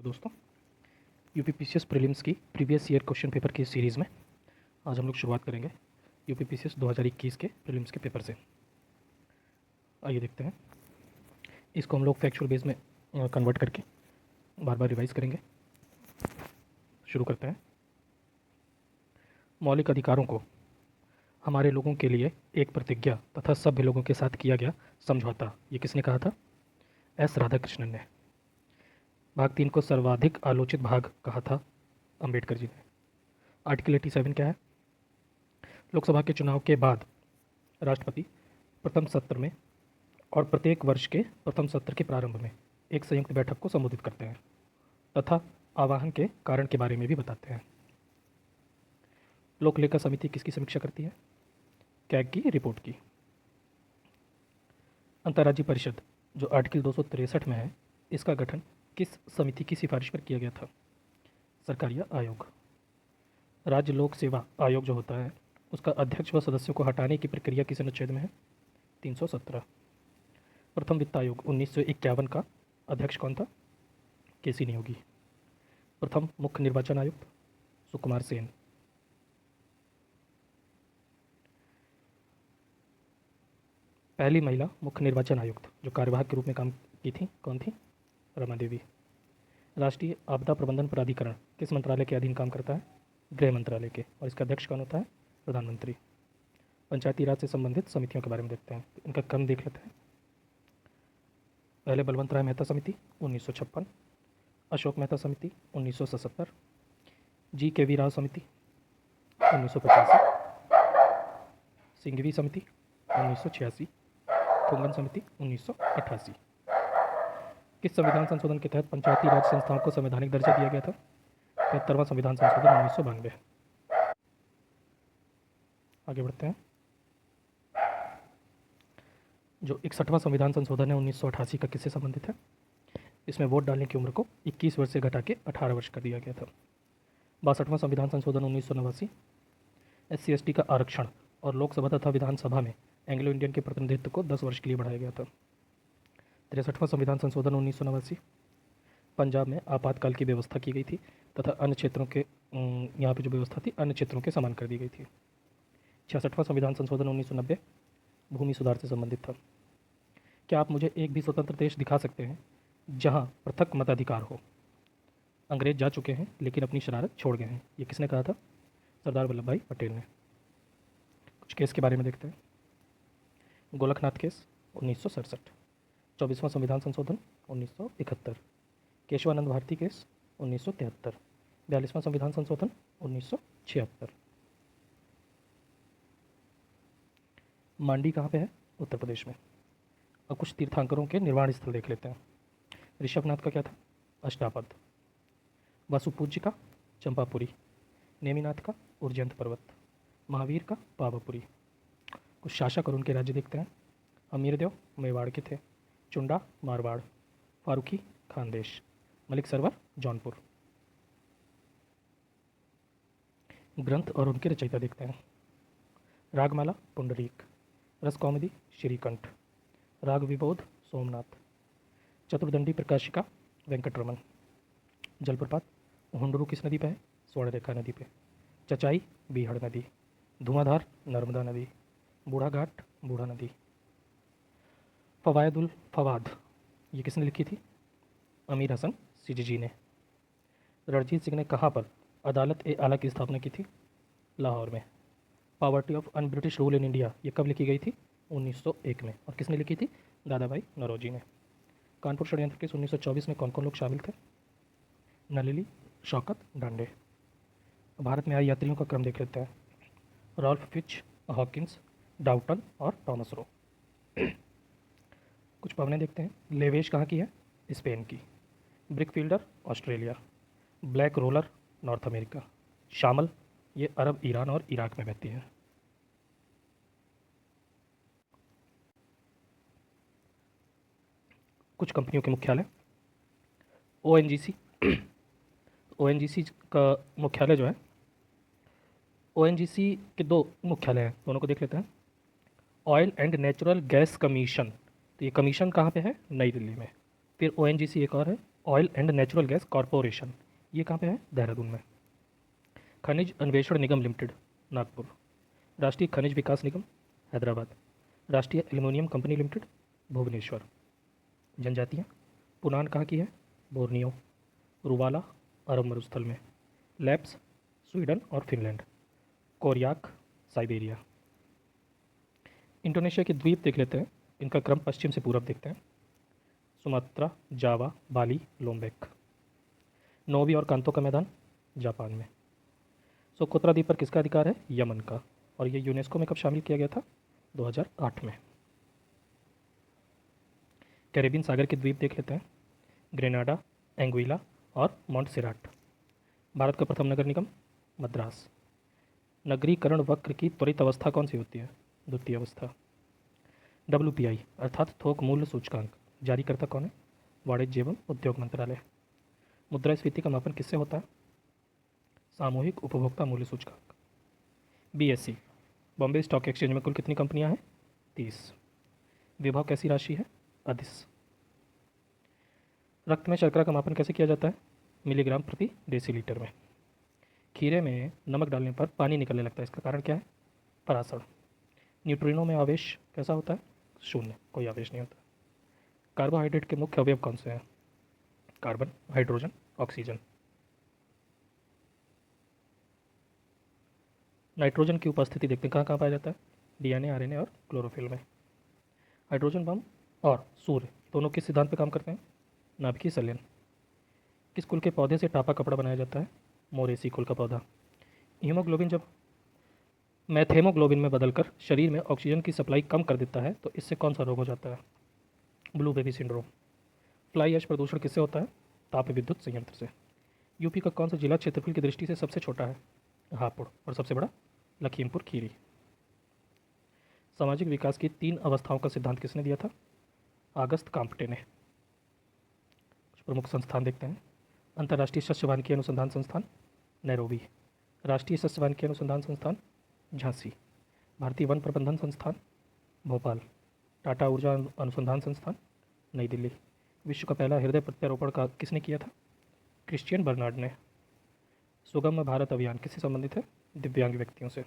Hello दोस्तों, UPPCS prelims की previous year question paper की सीरीज़ में आज हम लोग शुरुआत करेंगे यूपीपीसीएस 2021 के प्रीलिम्स के पेपर से। आइए देखते हैं, इसको हम लोग फैक्चुअल बेस में कन्वर्ट करके बार बार रिवाइज करेंगे। शुरू करते हैं। मौलिक अधिकारों को हमारे लोगों के लिए एक प्रतिज्ञा तथा सभ्य लोगों के साथ किया गया समझौता, ये किसने कहा था? एस राधाकृष्णन ने। भाग 3 को सर्वाधिक आलोचित भाग कहा था अंबेडकर जी ने। आर्टिकल 87 क्या है? लोकसभा के चुनाव के बाद राष्ट्रपति प्रथम सत्र में और प्रत्येक वर्ष के प्रथम सत्र के प्रारंभ में एक संयुक्त बैठक को संबोधित करते हैं तथा आवाहन के कारण के बारे में भी बताते हैं। लोक लेखा समिति किसकी समीक्षा करती है? कैग की रिपोर्ट की। अंतर्राज्यीय परिषद जो आर्टिकल 263 में है, इसका गठन किस समिति की सिफारिश पर किया गया था? सरकारिया आयोग। राज्य लोक सेवा आयोग जो होता है, उसका अध्यक्ष व सदस्यों को हटाने की प्रक्रिया किस अनुच्छेद में है? 317। प्रथम वित्त आयोग 1951 का अध्यक्ष कौन था? केसी नियोगी। प्रथम मुख्य निर्वाचन आयुक्त सुकुमार सेन। पहली महिला मुख्य निर्वाचन आयुक्त जो कार्यवाहक के रूप में काम की थी, कौन थी? रमा देवी। राष्ट्रीय आपदा प्रबंधन प्राधिकरण किस मंत्रालय के अधीन काम करता है? गृह मंत्रालय के, और इसका अध्यक्ष कौन होता है? प्रधानमंत्री। पंचायती राज से संबंधित समितियों के बारे में देखते हैं, इनका क्रम देख लेते हैं। पहले बलवंत राय मेहता समिति 1956, अशोक मेहता समिति 1977, जी के वी राव समिति 1985, सिंघवी समिति 1986, फुंगन समिति 1988। किस संविधान संशोधन के तहत पंचायती राज संस्थाओं को संवैधानिक दर्जा दिया गया था? 75वां संविधान संशोधन 1992। आगे बढ़ते हैं। जो 61वां संविधान संशोधन है 1988 का किससे संबंधित है? इसमें वोट डालने की उम्र को 21 वर्ष से घटा के 18 वर्ष कर दिया गया था। 62वां संविधान संशोधन 1989 SC/ST का आरक्षण और लोकसभा तथा विधानसभा में एंग्लो इंडियन के प्रतिनिधित्व को 10 वर्ष के लिए बढ़ाया गया था। 63वां संविधान संशोधन 1989 पंजाब में आपातकाल की व्यवस्था की गई थी तथा अन्य क्षेत्रों के यहाँ पे जो व्यवस्था थी अन्य क्षेत्रों के समान कर दी गई थी। 66वां संविधान संशोधन 1990 भूमि सुधार से संबंधित था। क्या आप मुझे एक भी स्वतंत्र देश दिखा सकते हैं जहाँ पृथक मताधिकार हो? अंग्रेज जा चुके हैं लेकिन अपनी शरारत छोड़ गए हैं, ये किसने कहा था? सरदार वल्लभ भाई पटेल ने। कुछ केस के बारे में देखते हैं। गोलकनाथ केस 1967, 24वां संविधान संशोधन 1971, केशवानंद भारती केस 1973, 42वां संविधान संशोधन 1976। मांडी कहाँ पे है? उत्तर प्रदेश में। अब कुछ तीर्थांकरों के निर्वाण स्थल देख लेते हैं। ऋषभनाथ का क्या था? अष्टापद। वासुपूज्य का चंपापुरी, नेमिनाथ का उर्जंत पर्वत, महावीर का पावापुरी। कुछ शासक और उनके राज्य देखते हैं। अमीरदेव मेवाड़ के थे, चुंडा मारवाड़, फारूकी खानदेश, मलिक सरवर जौनपुर। ग्रंथ और उनके रचयिता देखते हैं। रागमाला पुंडरीक, रस कौमुदी श्रीकंठ, राग विबोध सोमनाथ, चतुर्दंडी प्रकाशिका वेंकटरमन। जलप्रपात हुंडरू किस नदी पे है? स्वर्णरेखा नदी पे। चचाई बीहड़ नदी, धुआंधार नर्मदा नदी, बूढ़ा घाट बूढ़ा नदी। फवायदुल फवाद ये किसने लिखी थी? अमीर हसन सिजजी ने। रणजीत सिंह ने कहाँ पर अदालत ए आला की स्थापना की थी? लाहौर में। Poverty of un British rule in India ये कब लिखी गई थी? 1901 में, और किसने लिखी थी? दादा भाई नौरोजी ने। कानपुर षड्यंत्र केस 1924 में कौन कौन लोग शामिल थे? नलिनी, शौकत, डांडे। भारत में आए यात्रियों का क्रम देख लेते हैं। रॉल्फ फिच, हॉकिंस, डाउटन और टॉमस रो। कुछ पवनें देखते हैं। लेवेश कहाँ की है? स्पेन की। Brickfielder Australia, black roller North America, शामल ये अरब, ईरान और इराक में बहती है। कुछ कंपनियों के मुख्यालय। ONGC ONGC का मुख्यालय जो है, ONGC के दो मुख्यालय हैं, दोनों को देख लेते हैं। Oil and natural gas commission, तो ये कमीशन कहाँ पे है? नई दिल्ली में। फिर ONGC एक और है oil and natural gas corporation, ये कहाँ पे है? देहरादून में। खनिज अन्वेषण निगम लिमिटेड, नागपुर। राष्ट्रीय खनिज विकास निगम, हैदराबाद। राष्ट्रीय एल्युमिनियम कंपनी लिमिटेड, भुवनेश्वर। जनजातियाँ, पुनान कहाँ की है? बोर्नियो। रुवाला, अरब मरुस्थल में। लैप्स, स्वीडन और फिनलैंड। कोरियाक, साइबेरिया। इंडोनेशिया के द्वीप देख लेते हैं, इनका क्रम पश्चिम से पूरब देखते हैं। सुमात्रा, जावा, बाली, लोम्बेक। नोवी और कांतो का मैदान, जापान में। सोकोत्रा द्वीप पर किसका अधिकार है? यमन का। और ये यूनेस्को में कब शामिल किया गया था? 2008 में। कैरेबियन सागर के द्वीप देख लेते हैं, ग्रेनाडा, एंगुइला और मॉन्टसेराट। भारत का प्रथम नगर निगम, मद्रास। नगरीकरण वक्र की त्वरित अवस्था कौन सी होती है? द्वितीय अवस्था। WPI अर्थात थोक मूल्य सूचकांक जारीकर्ता कौन है? वाणिज्य एवं उद्योग मंत्रालय। मुद्रास्फीति का मापन किससे होता है? सामूहिक उपभोक्ता मूल्य सूचकांक। BSE बॉम्बे स्टॉक एक्सचेंज में कुल कितनी कंपनियां हैं? 30। विभव कैसी राशि है? अदिश। रक्त में शर्करा का मापन कैसे किया जाता है? मिलीग्राम प्रति डेसीलीटर में। खीरे में नमक डालने पर पानी निकलने लगता है, इसका कारण क्या है? परासरण। न्यूट्रिनो में आवेश कैसा होता है? शून्य, कोई आवेश नहीं होता। कार्बोहाइड्रेट के मुख्य अवयव कौन से हैं? Carbon, hydrogen, oxygen. नाइट्रोजन की उपस्थिति देखते हैं कहाँ कहाँ पाया जाता है? DNA, RNA और क्लोरोफिल में। हाइड्रोजन बम और सूर्य दोनों किस सिद्धांत पर काम करते हैं? नाभिकीय संलयन। किस कुल के पौधे से टापा कपड़ा बनाया जाता है? मोरेसी कुल का पौधा। हीमोग्लोबिन जब मैथेमोग्लोबिन में बदलकर शरीर में ऑक्सीजन की सप्लाई कम कर देता है तो इससे कौन सा रोग हो जाता है? Blue baby syndrome. Fly ash प्रदूषण किससे होता है? ताप विद्युत संयंत्र से। यूपी का कौन सा जिला क्षेत्रफल की दृष्टि से सबसे छोटा है? हापुड़। और सबसे बड़ा लखीमपुर खीरी। सामाजिक विकास की 3 अवस्थाओं का सिद्धांत किसने दिया था? अगस्त काम्पटे ने। कुछ प्रमुख संस्थान देखते हैं। अंतर्राष्ट्रीय शस्य वानिकी अनुसंधान संस्थान, नैरोबी। राष्ट्रीय शस्य वानिकी अनुसंधान संस्थान, झांसी। भारतीय वन प्रबंधन संस्थान, भोपाल। टाटा ऊर्जा अनुसंधान संस्थान, नई दिल्ली। विश्व का पहला हृदय प्रत्यारोपण का किसने किया था? क्रिश्चियन बर्नार्ड ने। सुगम भारत अभियान किससे संबंधित है? दिव्यांग व्यक्तियों से।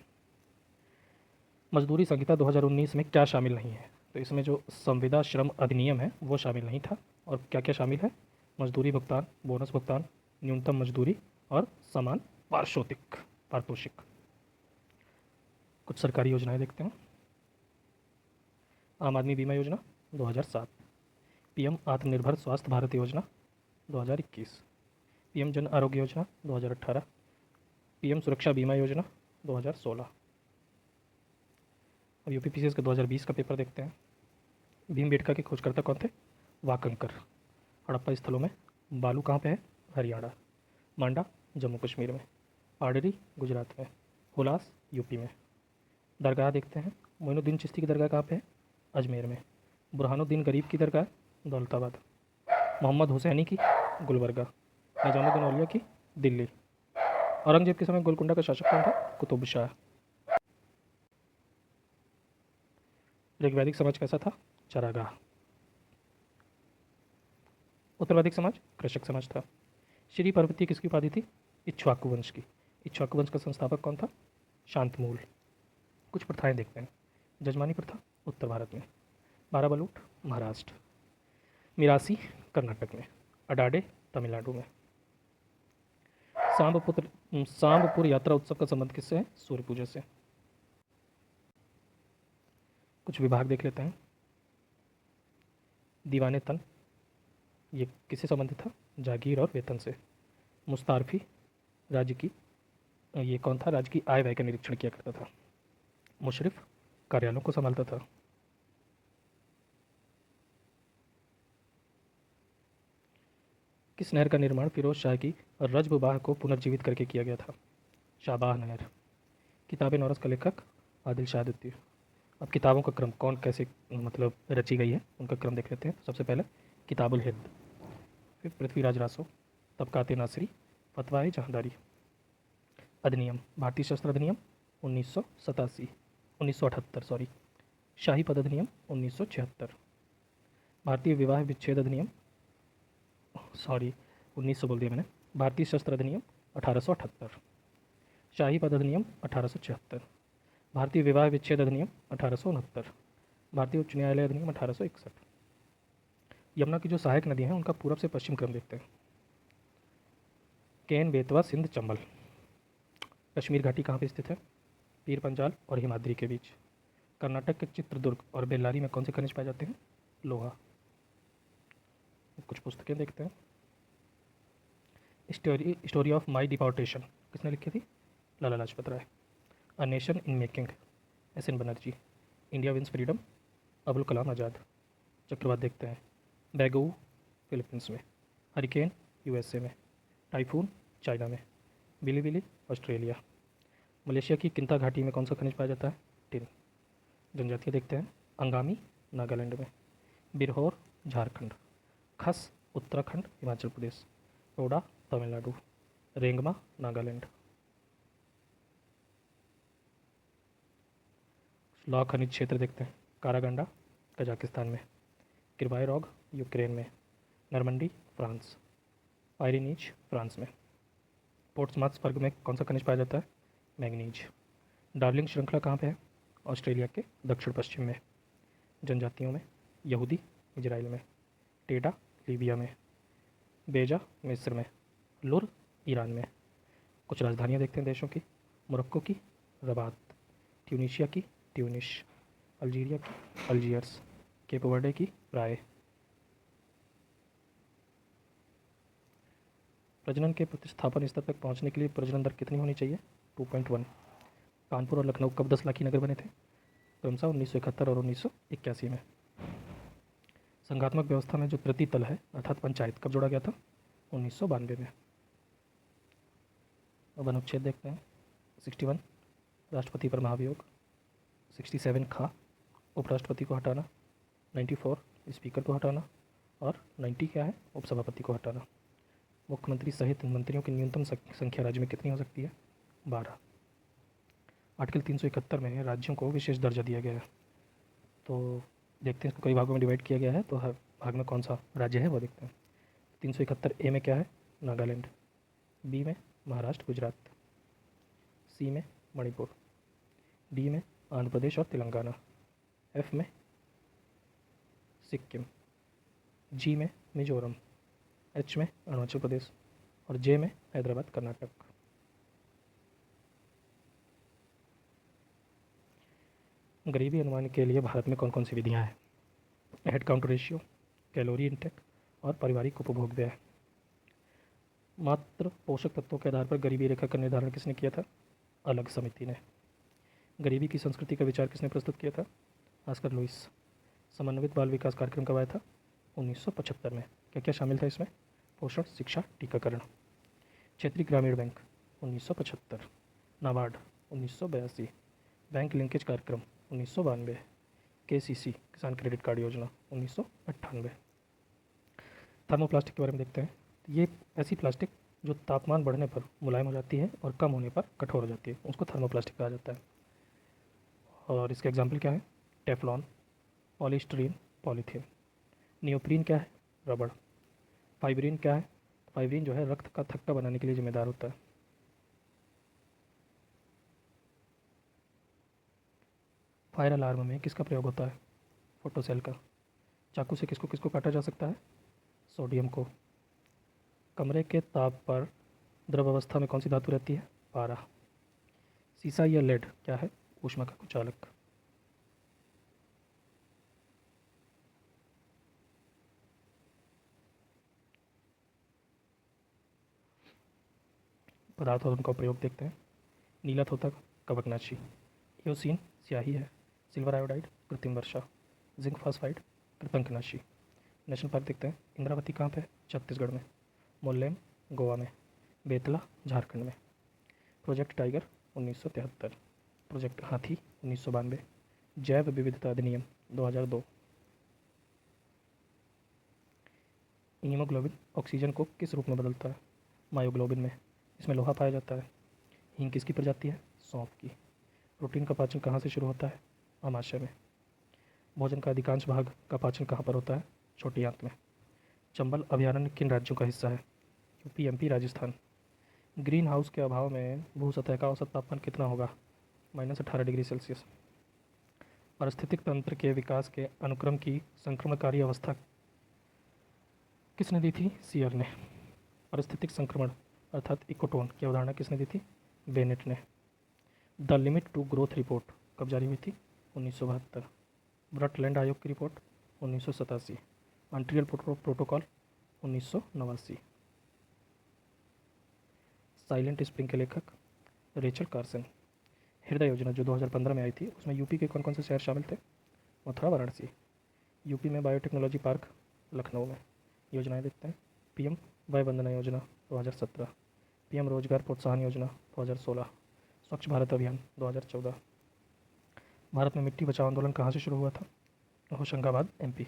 मजदूरी संहिता 2019 में क्या शामिल नहीं है? तो इसमें जो संविदा श्रम अधिनियम है वो शामिल नहीं था। और क्या क्या शामिल है? मजदूरी भुगतान, बोनस भुगतान, न्यूनतम मजदूरी और समान पारितोषिक। कुछ सरकारी योजनाएं देखते हैं। आम आदमी बीमा योजना 2007, PM आत्मनिर्भर स्वास्थ्य भारत योजना 2021, PM जन आरोग्य योजना 2018, PM सुरक्षा बीमा योजना 2016। अब UPPCS का 2020 का पेपर देखते हैं। भीमबेटका के खोजकर्ता कौन थे? वाकंकर। हड़प्पा स्थलों में बालू कहाँ पे है? हरियाणा। मांडा जम्मू कश्मीर में। पाडरी गुजरात में। हुलास यूपी में। दरगाह देखते हैं। मोइनुद्दीन चिश्ती की दरगाह कहाँ पे है? अजमेर में। बुरहानुद्दीन गरीब की दरगाह दौलताबाद। मोहम्मद हुसैनी की गुलबर्गा। निजामुद्दीन औलिया की दिल्ली। औरंगजेब के समय गोलकुंडा का शासक कौन था? कुतुब शाह। ऋग्वैदिक समाज कैसा था? चरागाह। उत्तर वैदिक समाज कृषक समाज था। श्री पार्वती किसकी उपाधि थी? इक्ष्वाकु वंश की। इक्ष्वाकु वंश का संस्थापक कौन था? शांतमूल। कुछ प्रथाएं देखते हैं। जजमानी प्रथा उत्तर भारत में। बाराबलूट महाराष्ट्र। मिरासी कर्नाटक में। अडाडे तमिलनाडु में। सांबपुर यात्रा उत्सव का संबंध किससे है? सूर्य पूजा से। कुछ विभाग देख लेते हैं। दीवाने तन, ये किससे संबंधित था? जागीर और वेतन से। मुस्तारफी राज्य की, ये कौन था? राज्य की आय व्यय का निरीक्षण किया करता था। मुशरिफ कार्यालयों को संभालता था। किस नहर का निर्माण फिरोज शाह की रजबबाह को पुनर्जीवित करके किया गया था? शाहबाह नहर। किताब नौरस का लेखक आदिल शाह द्वितीय। अब किताबों का क्रम कौन कैसे मतलब रची गई है उनका क्रम देख लेते हैं। सबसे पहले किताबुल हिंद, फिर पृथ्वीराज रासो, तबकाते नासरी, फतवाए जहांदारी। अधिनियम, भारतीय शस्त्र अधिनियम 1978 सॉरी। शाही पद अधिनियम 1976। भारतीय विवाह विच्छेद अधिनियम सॉरी 1900 बोल दिया मैंने। भारतीय शस्त्र अधिनियम 1878। शाही पद अधिनियम 1876। भारतीय विवाह विच्छेद अधिनियम 1869। भारतीय उच्च न्यायालय अधिनियम 1861। यमुना की जो सहायक नदियाँ हैं उनका पूरब से पश्चिम क्रम देखते हैं। केन, बेतवा, सिंध, चंबल। कश्मीर घाटी कहाँ पे स्थित है? पीर पंजाल और हिमाद्री के बीच। कर्नाटक के चित्रदुर्ग और बेल्लारी में कौन से खनिज पाए जाते हैं? लोहा। कुछ पुस्तकें देखते हैं। स्टोरी ऑफ माई डिपोर्टेशन किसने लिखी थी? Lala Lajpat Rai. A nation in making, S N Banerjee. India wins freedom, Abul Kalam Azad. चक्रवात देखते हैं। बैगू फिलीपींस में। हरिकेन यूएसए में। टाइफून चाइना में। बिलीबिली ऑस्ट्रेलिया। मलेशिया की किंता घाटी में कौन सा खनिज पाया जाता है? टिन। जनजातियाँ देखते हैं। अंगामी नागालैंड में। बिरहोर झारखंड। खस उत्तराखंड हिमाचल प्रदेश। टोडा तमिलनाडु। रेंगमा नागालैंड। लौह खनिज क्षेत्र देखते हैं। कारागंडा कजाकिस्तान में। किरवाई रॉग यूक्रेन में। नरमंडी फ्रांस। पायरिनीज फ्रांस में। पोर्ट्समाउथ स्वर्ग में कौन सा खनिज पाया जाता है? मैंगनीज। डार्लिंग श्रृंखला कहाँ पे है? ऑस्ट्रेलिया के दक्षिण पश्चिम में। जनजातियों में यहूदी इजराइल में। टेडा लीबिया में। बेजा मिस्र में। लुर ईरान में। कुछ राजधानियाँ देखते हैं देशों की। मोरक्को की रबात। ट्यूनीशिया की ट्यूनिश। अल्जीरिया की अल्जीयर्स। केप वर्डे की राय। प्रजनन के प्रतिस्थापन स्तर तक पहुंचने के लिए प्रजनन दर कितनी होनी चाहिए? 2.1। कानपुर और लखनऊ कब 10 लाखी नगर बने थे? क्रमशः 1971 और 1981 में। संघात्मक व्यवस्था में जो तृतीय तल है अर्थात पंचायत कब जोड़ा गया था? 1992 में। अब अनुच्छेद देखते हैं। 61 राष्ट्रपति पर महाभियोग। 67 खा उपराष्ट्रपति को हटाना। 94 स्पीकर को हटाना। और 90 क्या है? उपसभापति को हटाना। मुख्यमंत्री सहित मंत्रियों की न्यूनतम संख्या राज्य में कितनी हो सकती है? 12। आर्टिकल 371 में राज्यों को विशेष दर्जा दिया गया है। तो देखते हैं इसको कई भागों में डिवाइड किया गया है, तो हर भाग में कौन सा राज्य है वो देखते हैं। 371 ए में क्या है? नागालैंड। बी में महाराष्ट्र गुजरात। सी में मणिपुर। डी में आंध्र प्रदेश और तेलंगाना। एफ में सिक्किम। जी में मिजोरम। एच में अरुणाचल प्रदेश और जे में हैदराबाद कर्नाटक। गरीबी अनुमान के लिए भारत में कौन कौन सी विधियाँ हैं? Head count ratio, calorie intake और पारिवारिक उपभोग व्यय। मात्र पोषक तत्वों के आधार पर गरीबी रेखा का निर्धारण किसने किया था? अलग समिति ने। गरीबी की संस्कृति का विचार किसने प्रस्तुत किया था? Oscar Lewis. समन्वित बाल विकास कार्यक्रम कब आया था? 1975 में। क्या क्या शामिल था इसमें? पोषण, शिक्षा, टीकाकरण। क्षेत्रीय ग्रामीण बैंक 1975। नाबार्ड 1982। बैंक लिंकेज कार्यक्रम 1992। केसीसी किसान क्रेडिट कार्ड योजना 1998। थर्मोप्लास्टिक के बारे में देखते हैं। ये ऐसी प्लास्टिक जो तापमान बढ़ने पर मुलायम हो जाती है और कम होने पर कठोर हो जाती है, उसको थर्मोप्लास्टिक कहा जाता है। और इसके एग्जाम्पल क्या है? Teflon, polystyrene, polythene. नियोप्रीन क्या है? रबड़। फाइब्रीन क्या है? फाइब्रीन जो है रक्त का थक्का बनाने के लिए जिम्मेदार होता है। फायर अलार्म में किसका प्रयोग होता है? फोटोसेल का। चाकू से किसको किसको काटा जा सकता है? सोडियम को। कमरे के ताप पर द्रव अवस्था में कौन सी धातु रहती है? पारा। सीसा या लेड क्या है? ऊष्मा का कुचालक। पदार्थ और उनका प्रयोग देखते हैं। नीला तोता कवकनाशी। एओसिन स्याही है। सिल्वर आयोडाइड कृत्रिम वर्षा। जिंक फॉस्फाइड कृतंकनाशी। नेशनल पार्क देखते हैं। इंद्रावती कहाँ पे है? छत्तीसगढ़ में। मोल्लेम गोवा में। बेतला झारखंड में। Project tiger 1973। प्रोजेक्ट हाथी 1992। जैव विविधता अधिनियम 2002। हीमोग्लोबिन ऑक्सीजन को किस रूप में बदलता है? मायोग्लोबिन में। इसमें लोहा पाया जाता है। हींग किसकी प्रजाति है? सौंफ की। प्रोटीन का पाचन कहाँ से शुरू होता है? आमाशय में। भोजन का अधिकांश भाग का पाचन कहाँ पर होता है? छोटी आंत में। चंबल अभयारण्य किन राज्यों का हिस्सा है? UP, MP, Rajasthan. Green house के अभाव में भू सतह का औसत तापमान कितना होगा? -18 डिग्री सेल्सियस। पारिस्थितिक तंत्र के विकास के अनुक्रम की संक्रमणकारी अवस्था किसने दी थी? सियर ने। पारिस्थितिक संक्रमण अर्थात इकोटोन की अवधारणा किसने दी थी? बेनेट ने। The limit to growth report कब जारी हुई थी? 1972। ब्रटलैंड आयोग की report 1987। Montreal protocol 1989। Silent Spring के लेखक रेचल कार्सन। हृदय योजना जो 2015 में आई थी उसमें यूपी के कौन कौन से शहर शामिल थे? मथुरा, वाराणसी। यूपी में बायोटेक्नोलॉजी पार्क लखनऊ में। योजनाएं देखते हैं। पीएम वय वंदना योजना 2017। पीएम रोजगार प्रोत्साहन योजना 2016। स्वच्छ भारत अभियान 2014। भारत में मिट्टी बचाओ आंदोलन कहाँ से शुरू हुआ था? होशंगाबाद, एमपी।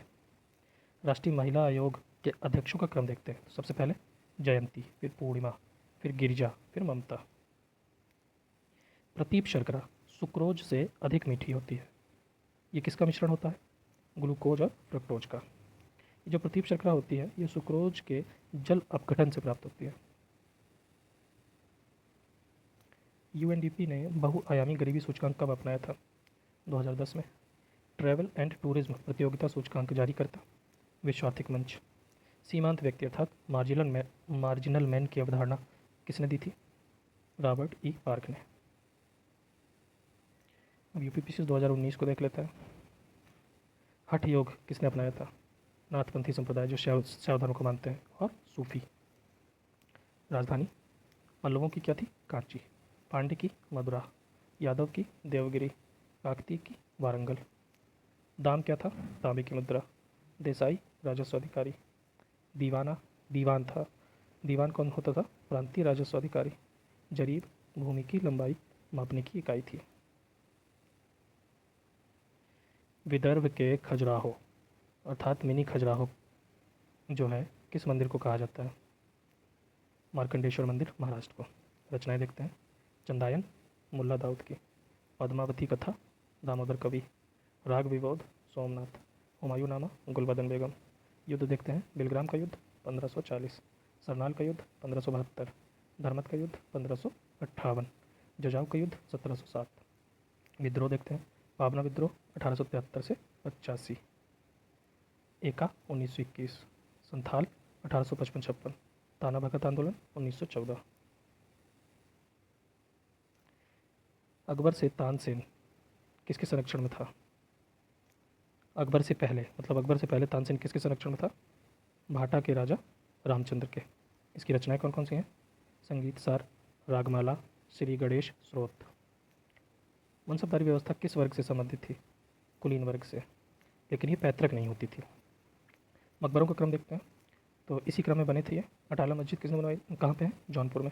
राष्ट्रीय महिला आयोग के अध्यक्षों का क्रम देखते हैं। तो सबसे पहले जयंती, फिर पूर्णिमा, फिर गिरिजा, फिर ममता। प्रतीप शर्करा सुक्रोज से अधिक मीठी होती है। ये किसका मिश्रण होता है? ग्लूकोज और फ्रक्टोज का। ये जो प्रतीप शर्करा होती है ये सुक्रोज के जल अपघटन से प्राप्त होती है। यूएनडीपी ने बहुआयामी गरीबी सूचकांक कब अपनाया था? 2010 में। ट्रैवल एंड टूरिज्म प्रतियोगिता सूचकांक जारी करता विश्व आर्थिक मंच। सीमांत व्यक्ति अर्थात मार्जिनल मैन की अवधारणा किसने दी थी? रॉबर्ट ई पार्क ने। अब यूपीपीसी 2019 को देख लेते हैं। हठ योग किसने अपनाया था? नाथपंथी संप्रदाय जो शैव धर्म को मानते हैं और सूफी। राजधानी पल्लवों की क्या थी? कांची। पांड्य की मदुरा। यादव की देवगिरी। काकतीय की वारंगल। दाम क्या था? तांबे की मुद्रा। देसाई राजस्व अधिकारी। दीवान था। दीवान कौन होता था? प्रांतीय राजस्व अधिकारी। जरीब भूमि की लंबाई मापने की इकाई थी। विदर्भ के खजुराहो अर्थात मिनी खजुराहो जो है किस मंदिर को कहा जाता है? मार्कंडेश्वर मंदिर, महाराष्ट्र को। रचनाएं देखते हैं। चंदायन मुल्ला दाऊद की। पद्मावती कथा दामोदर कवि। राग विबोध सोमनाथ। हुमायूं नामा गुलबदन बेगम। युद्ध देखते हैं। बिलग्राम का युद्ध 1540। सरनाल का युद्ध 1572। धर्मत का युद्ध 1558। जजाव का युद्ध 1707। विद्रोह देखते हैं। पाबना विद्रोह 1873 से 85। एका 1921। संथाल 1855-56। ताना भगत आंदोलन 1914। अकबर से तानसेन किसके संरक्षण में था? अकबर से पहले तानसेन किसके संरक्षण में था? भाटा के राजा रामचंद्र के। इसकी रचनाएं कौन कौन सी हैं? संगीत सार, रागमाला, श्री गणेश स्रोत। मनसबदारी व्यवस्था किस वर्ग से संबंधित थी? कुलीन वर्ग से, लेकिन ये पैतृक नहीं होती थी। मकबरों का क्रम देखते हैं। तो इसी क्रम में बने थे ये। अटाला मस्जिद किसने बनवाई? कहाँ पे है? जौनपुर में।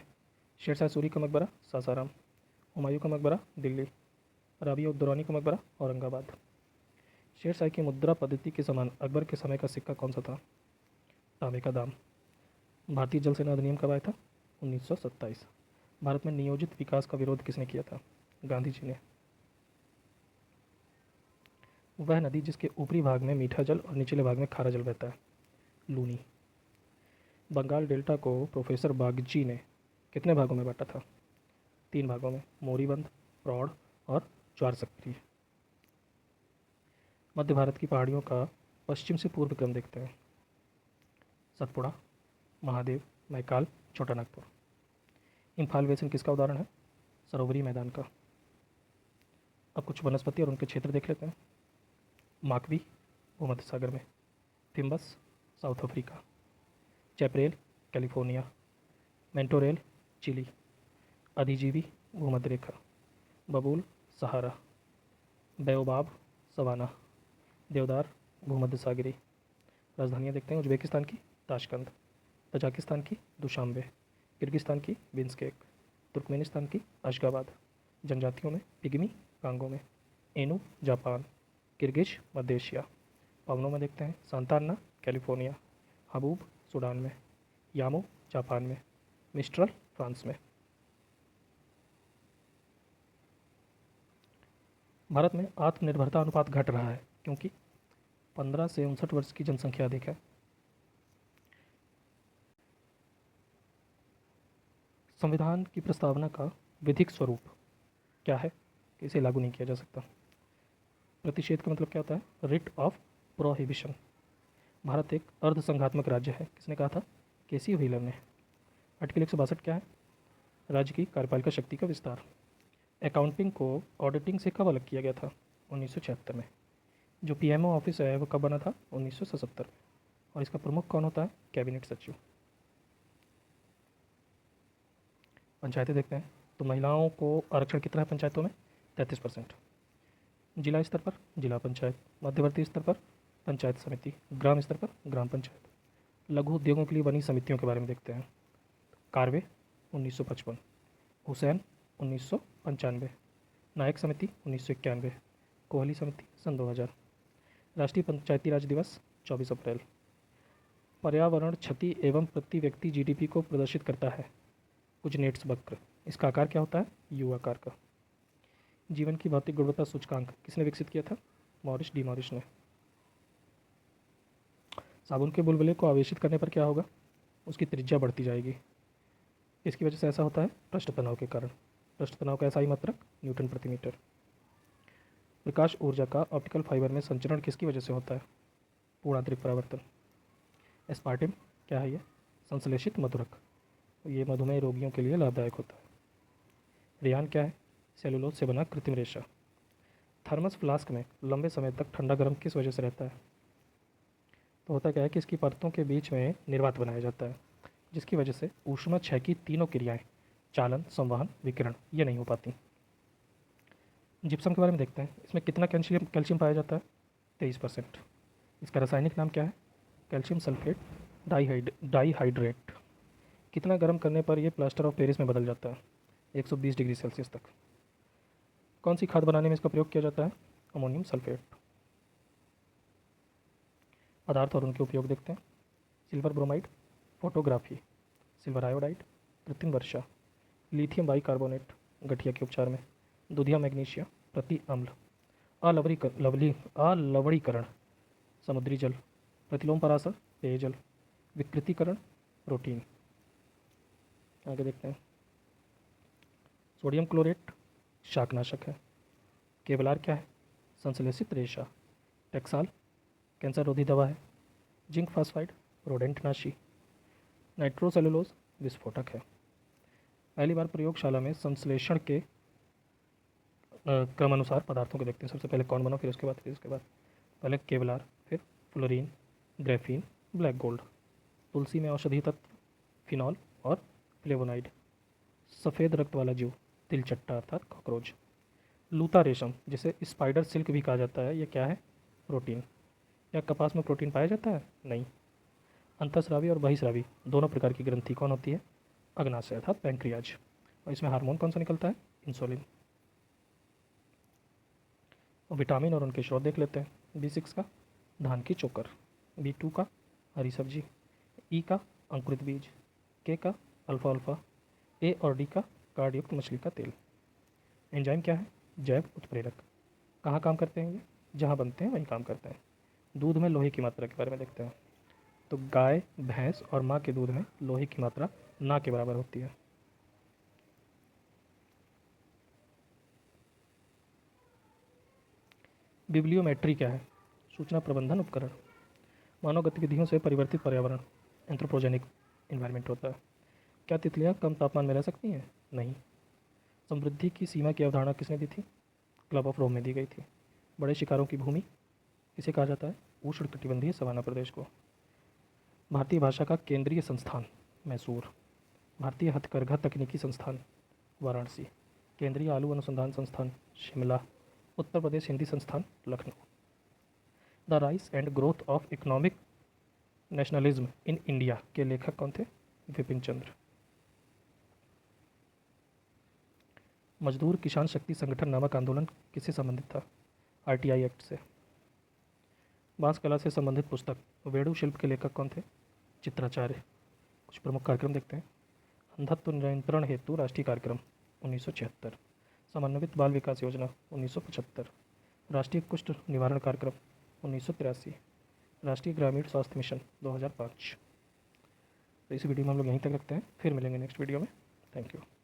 शेरशाह सूरी का मकबरा सासाराम। हुमायूं का मकबरा दिल्ली। राबिया उद दौरानी का मकबरा औरंगाबाद। शेरशाह की मुद्रा पद्धति के समान अकबर के समय का सिक्का कौन सा था? तांबे का दाम। भारतीय जल सेना अधिनियम कब आया था? 1927। भारत में नियोजित विकास का विरोध किसने किया था? गांधी जी ने। वह नदी जिसके ऊपरी भाग में मीठा जल और निचले भाग में खारा जल बहता है? लूनी। बंगाल डेल्टा को प्रोफेसर बागची ने कितने भागों में बांटा था? 3 भागों में, मोरीबंद, प्रौढ़ और ज्वार सक्रिय। मध्य भारत की पहाड़ियों का पश्चिम से पूर्व क्रम देखते हैं। सतपुड़ा, महादेव, मैकाल, छोटा नागपुर। इम्फाल बेसिन किसका उदाहरण है? सरोवरी मैदान का। अब कुछ वनस्पति और उनके क्षेत्र देख लेते हैं। माकवी भूमध्य सागर में। थिम्बस साउथ अफ्रीका। चैपरेल कैलिफोर्निया। मेंटोरेल चिली। अधिजीवी भूमध्य रेखा। बबूल सहारा। बेओबाब सवाना। देवदार भूमध्य सागरी। राजधानियाँ देखते हैं। उज्बेकिस्तान की ताशकंद। तजाकिस्तान की दुशांबे। किर्गिस्तान की बिन्स्केक। तुर्कमेनिस्तान की अशगाबाद। जनजातियों में पिग्मी कांगो में। Inu Japan. किर्गिज मध्य एशिया। पवनों में देखते हैं। सांतान्ना कैलिफोर्निया। हबूब सूडान में। यामो जापान में। मिस्ट्रल फ्रांस में। भारत में आत्मनिर्भरता अनुपात घट रहा है क्योंकि 15 से 59 वर्ष की जनसंख्या अधिक है। संविधान की प्रस्तावना का विधिक स्वरूप क्या है कि इसे लागू नहीं किया जा सकता? प्रतिषेध का मतलब क्या होता है? Writ of prohibition. भारत एक अर्धसंघात्मक राज्य है, किसने कहा था? केसी व्हीलर ने। आर्टिकल 162 क्या है? राज्य की कार्यपालिका शक्ति का विस्तार। अकाउंटिंग को ऑडिटिंग से कब अलग किया गया था? 1976 में। जो पीएमओ ऑफिस है वो कब बना था? 1977 में। और इसका प्रमुख कौन होता है? कैबिनेट सचिव। पंचायतें देखते हैं तो महिलाओं को आरक्षण कितना है पंचायतों में? 33%। जिला स्तर पर जिला पंचायत, मध्यवर्ती स्तर पर पंचायत समिति, ग्राम स्तर पर ग्राम पंचायत। लघु उद्योगों के लिए बनी समितियों के बारे में देखते हैं। कार्वे 1955, हुसैन 1995, नायक समिति 1991, कोहली समिति सन 2000। राष्ट्रीय पंचायती राज दिवस 24 अप्रैल। पर्यावरण क्षति एवं प्रति व्यक्ति जीडीपी को प्रदर्शित करता है। कुछ नेट्स वक्र, इसका आकार क्या होता है? यू आकार का। जीवन की भौतिक गुणवत्ता सूचकांक किसने विकसित किया था? मॉरिस डी मॉरिस ने। साबुन के बुलबुले को आवेशित करने पर क्या होगा? उसकी त्रिज्या बढ़ती जाएगी। इसकी वजह से ऐसा होता है? पृष्ठ तनाव के कारण। पृष्ठ तनाव का SI मात्रक न्यूटन प्रति मीटर। प्रकाश ऊर्जा का ऑप्टिकल फाइबर में संचरण किसकी वजह से होता है? पूर्णांतरिक परावर्तन। एस्पार्टिम क्या है? ये संश्लेषित मधुरक। ये मधुमेह रोगियों के लिए लाभदायक होता है। रेयान क्या है? सेलुलोज से बना कृत्रिम रेशा। थर्मस फ्लास्क में लंबे समय तक ठंडा गर्म किस वजह से रहता है? तो होता क्या है कि इसकी परतों के बीच में निर्वात बनाया जाता है, जिसकी वजह से ऊष्मा क्षय की तीनों क्रियाएं, चालन, संवहन, विकिरण, ये नहीं हो पाती। जिप्सम के बारे में देखते हैं। इसमें कितना कैल्शियम पाया जाता है? 23%। इसका रासायनिक नाम क्या है? Calcium sulphate dihydrate. कितना गर्म करने पर यह प्लास्टर ऑफ पेरिस में बदल जाता है? 120 डिग्री सेल्सियस तक। कौन सी खाद बनाने में इसका प्रयोग किया जाता है? Ammonium sulphate. पदार्थ और उनके उपयोग देखते हैं। Silver bromide photography, silver iodide कृत्रिम वर्षा, लिथियम बाइकार्बोनेट गठिया के उपचार में, दूधिया मैग्नीशिया प्रति अम्ल, अलवणीकरण समुद्री जल, प्रतिलोम परासर पेयजल, विकृतीकरण प्रोटीन। आगे देखते हैं। सोडियम क्लोरेट शाकनाशक है। केवलार क्या है? संश्लेषित रेशा। टेक्साल कैंसर रोधी दवा है। Zinc phosphide रोडेंटनाशी। नाइट्रोसेलुलोज विस्फोटक है। पहली बार प्रयोगशाला में संश्लेषण के क्रमानुसार पदार्थों को देखते हैं। सबसे पहले कौन बना, फिर उसके बाद पहले केवलार, फिर फ्लोरीन, ग्रेफीन, ब्लैक गोल्ड। तुलसी में औषधि तत्व, फिनॉल और फ्लेवोनाइड। सफ़ेद रक्त वाला जीव तिलचट्टा अर्थात कॉकरोच। लूता रेशम जिसे स्पाइडर सिल्क भी कहा जाता है, ये क्या है? प्रोटीन। क्या कपास में प्रोटीन पाया जाता है? नहीं। अंतःस्रावी और बहिस्रावी दोनों प्रकार की ग्रंथि कौन होती है? अग्नाशय अर्थात पैंक्रियाज। और इसमें हार्मोन कौन सा निकलता है? इंसुलिन। और विटामिन और उनके स्रोत देख लेते हैं। B6 का धान की चोकर, B2 का हरी सब्जी, E का अंकुरित बीज, K का अल्फा अल्फा, A और D का कार्डयुक्त मछली का तेल। एंजाइम क्या है? जैव उत्प्रेरक। कहाँ काम करते हैं ये? जहाँ बनते हैं वहीं काम करते हैं। दूध में लोहे की मात्रा के बारे में देखते हैं। तो गाय, भैंस और माँ के दूध में लोहे की मात्रा ना के बराबर होती है। बिब्लियोमेट्री क्या है? सूचना प्रबंधन उपकरण। मानव गतिविधियों से परिवर्तित पर्यावरण एंथ्रोपोजेनिक इन्वायरमेंट होता है। क्या तितलियाँ कम तापमान में रह सकती हैं? नहीं। समृद्धि की सीमा की अवधारणा किसने दी थी? क्लब ऑफ रोम में दी गई थी। बड़े शिकारों की भूमि किसे कहा जाता है? उष्णकटिबंधीय सवाना प्रदेश को। भारतीय भाषा का केंद्रीय संस्थान मैसूर। भारतीय हथकरघा तकनीकी संस्थान वाराणसी। केंद्रीय आलू अनुसंधान संस्थान शिमला। उत्तर प्रदेश हिंदी संस्थान Lucknow. The rice and growth of economic nationalism in India के लेखक कौन थे? विपिन चंद्र। मजदूर किसान शक्ति संगठन नामक आंदोलन किससे संबंधित था? RTI एक्ट से। बांस कला से संबंधित पुस्तक वेणु शिल्प के लेखक कौन थे? चित्राचार्य। कुछ प्रमुख कार्यक्रम देखते हैं। अंधत्व नियंत्रण हेतु राष्ट्रीय कार्यक्रम 1976। समन्वित बाल विकास योजना 1975। राष्ट्रीय कुष्ठ निवारण कार्यक्रम 1983। राष्ट्रीय ग्रामीण स्वास्थ्य मिशन 2005। तो इस वीडियो में हम लोग यहीं तक रखते हैं, फिर मिलेंगे नेक्स्ट वीडियो में। Thank you.